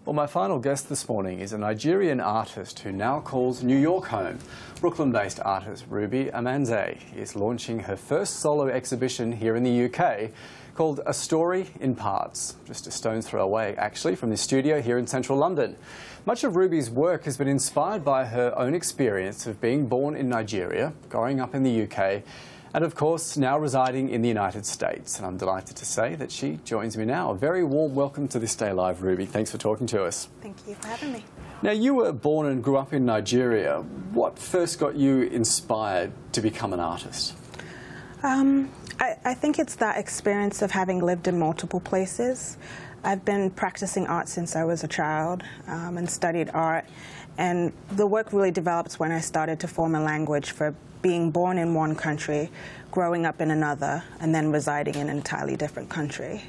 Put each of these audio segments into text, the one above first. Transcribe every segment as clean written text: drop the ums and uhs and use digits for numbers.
Well, my final guest this morning is a Nigerian artist who now calls New York home. Brooklyn-based artist Ruby Amanze is launching her first solo exhibition here in the UK called A Story in Parts, just a stone's throw away actually from the studio here in central London. Much of Ruby's work has been inspired by her own experience of being born in Nigeria, growing up in the UK, and of course now residing in the United States. And I'm delighted to say that she joins me now. A very warm welcome to This Day Live, Ruby. Thanks for talking to us. Thank you for having me. Now, you were born and grew up in Nigeria. What first got you inspired to become an artist? I think it's that experience of having lived in multiple places. I've been practicing art since I was a child and studied art. And the work really developed when I started to form a language for being born in one country, growing up in another, and then residing in an entirely different country.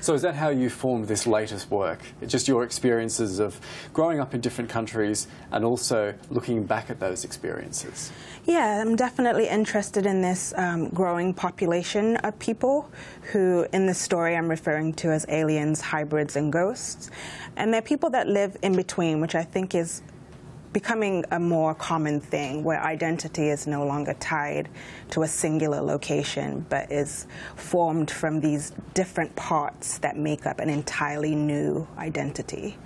So is that how you formed this latest work? Just your experiences of growing up in different countries and also looking back at those experiences? Yeah, I'm definitely interested in this growing population of people who, in this story, I'm referring to as aliens, hybrids, and ghosts. And they're people that live in between, which I think is becoming a more common thing, where identity is no longer tied to a singular location, but is formed from these different parts that make up an entirely new identity.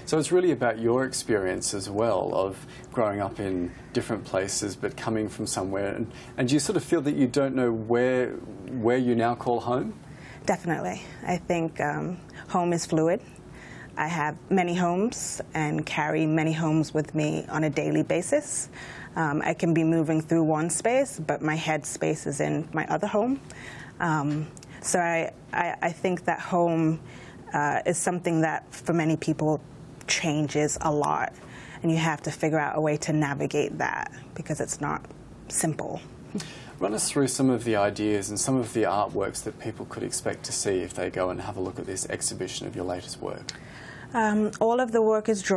So it's really about your experience as well of growing up in different places but coming from somewhere. And do you sort of feel that you don't know where you now call home? Definitely. I think home is fluid. I have many homes and carry many homes with me on a daily basis. I can be moving through one space, but my head space is in my other home. So I think that home is something that, for many people, changes a lot. And you have to figure out a way to navigate that, because it's not simple. Run us through some of the ideas and some of the artworks that people could expect to see if they go and have a look at this exhibition of your latest work. All of the work is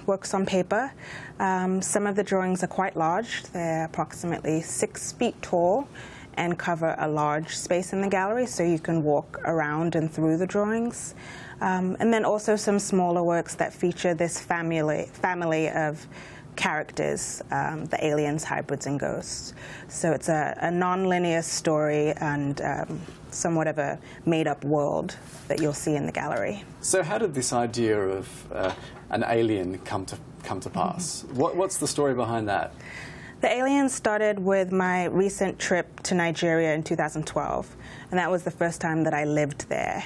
works on paper. Some of the drawings are quite large. They're approximately 6 feet tall and cover a large space in the gallery, so you can walk around and through the drawings. And then also some smaller works that feature this family of characters, the aliens, hybrids, and ghosts. So it's a non-linear story and somewhat of a made-up world that you'll see in the gallery. So how did this idea of an alien come to pass? What's the story behind that? The alien started with my recent trip to Nigeria in 2012, and that was the first time that I lived there.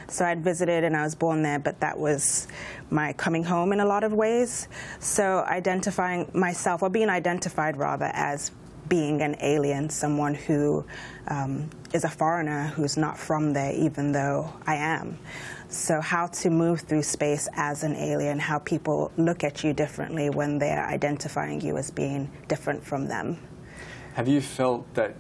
So I'd visited and I was born there, but that was my coming home in a lot of ways. So identifying myself, or being identified rather, as being an alien, someone who is a foreigner who's not from there, even though I am. So how to move through space as an alien, how people look at you differently when they're identifying you as being different from them. Have you felt that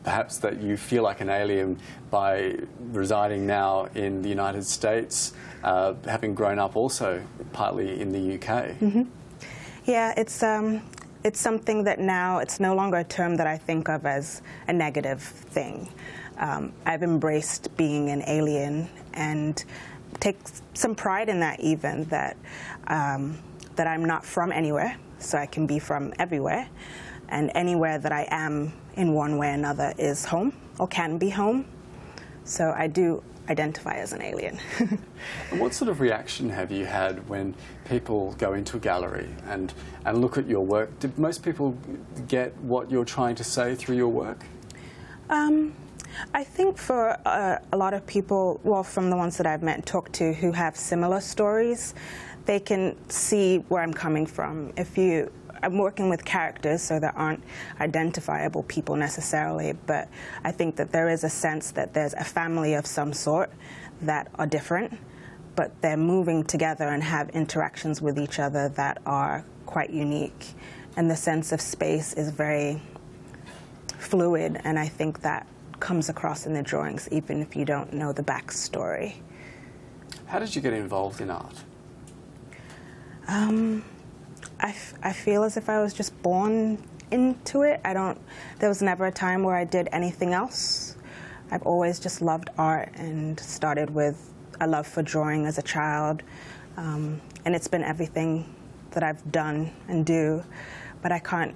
perhaps that you feel like an alien by residing now in the United States, having grown up also partly in the UK? Mm-hmm. Yeah, it's something that now, it's no longer a term that I think of as a negative thing. I've embraced being an alien and take some pride in that, even, that I'm not from anywhere, so I can be from everywhere. And anywhere that I am in one way or another is home, or can be home. So I do identify as an alien. And what sort of reaction have you had when people go into a gallery and look at your work? Did most people get what you're trying to say through your work? I think for a lot of people, well, from the ones that I've met and talked to who have similar stories, they can see where I'm coming from. I'm working with characters, so there aren't identifiable people necessarily, but I think that there is a sense that there's a family of some sort that are different, but they're moving together and have interactions with each other that are quite unique. And the sense of space is very fluid, and I think that comes across in the drawings, even if you don't know the backstory. How did you get involved in art? I feel as if I was just born into it. There was never a time where I did anything else. I've always just loved art and started with a love for drawing as a child. And it's been everything that I've done and do, but I can't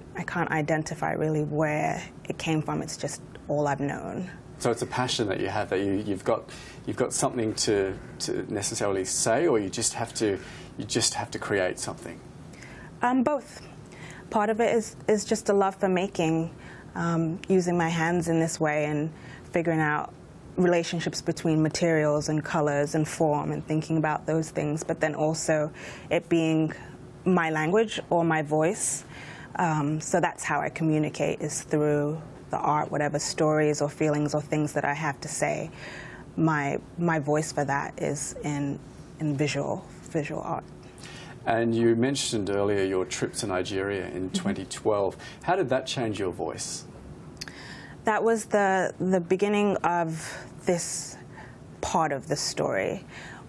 identify really where it came from. It's just all I've known. So it's a passion that you have, that you've got something to necessarily say, or you just have to create something? Both. Part of it is just a love for making, using my hands in this way and figuring out relationships between materials and colors and form and thinking about those things, but then also it being my language or my voice. So that's how I communicate, is through the art, whatever stories or feelings or things that I have to say. My voice for that is in visual art. And you mentioned earlier your trip to Nigeria in 2012. How did that change your voice? That was the beginning of this part of the story,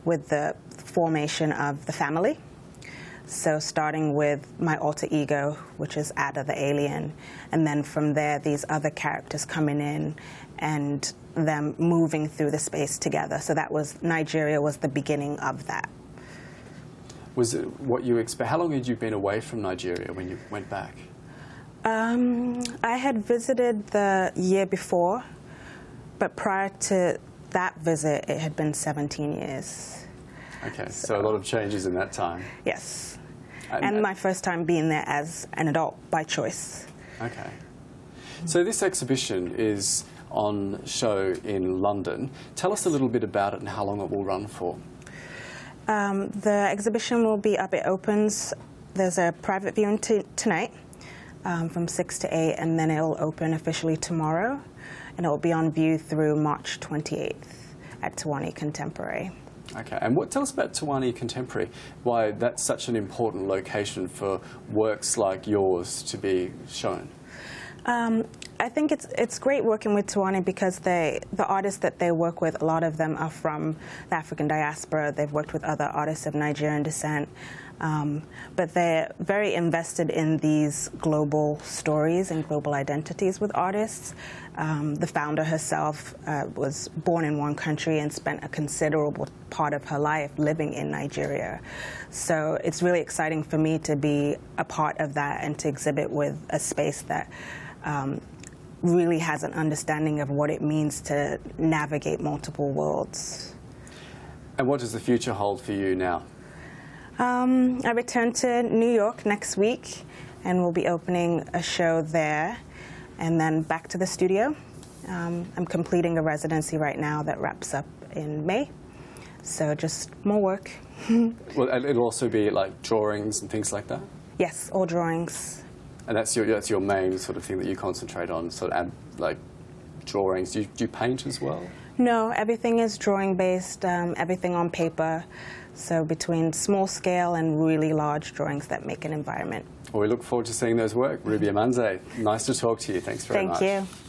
with the formation of the family. So starting with my alter ego, which is Ada the alien, and then from there these other characters coming in and them moving through the space together. So that was, Nigeria was the beginning of that. Was it what you expect? How long had you been away from Nigeria when you went back? I had visited the year before, but prior to that visit, it had been 17 years. Okay, so a lot of changes in that time. Yes, and my first time being there as an adult by choice. Okay. So this exhibition is on show in London. Tell us a little bit about it and how long it will run for. The exhibition will be up. It opens, there's a private viewing tonight from 6 to 8, and then it will open officially tomorrow, and it will be on view through March 28th at Tiwani Contemporary. Okay, and tell us about Tiwani Contemporary, why that's such an important location for works like yours to be shown. I think it's great working with Tiwani because the artists that they work with, a lot of them are from the African diaspora. They've worked with other artists of Nigerian descent. But they're very invested in these global stories and global identities with artists. The founder herself was born in one country and spent a considerable part of her life living in Nigeria. So it's really exciting for me to be a part of that and to exhibit with a space that really has an understanding of what it means to navigate multiple worlds. And what does the future hold for you now? I return to New York next week, and we'll be opening a show there, and then back to the studio. I'm completing a residency right now that wraps up in May, so just more work. Well, it'll also be like drawings and things like that? Yes, all drawings. And that's your main sort of thing that you concentrate on, sort of like drawings. Do you paint as well? No, everything is drawing-based, everything on paper. So between small scale and really large drawings that make an environment. Well, we look forward to seeing those work. Ruby Amanze, nice to talk to you. Thanks very much. Thank you.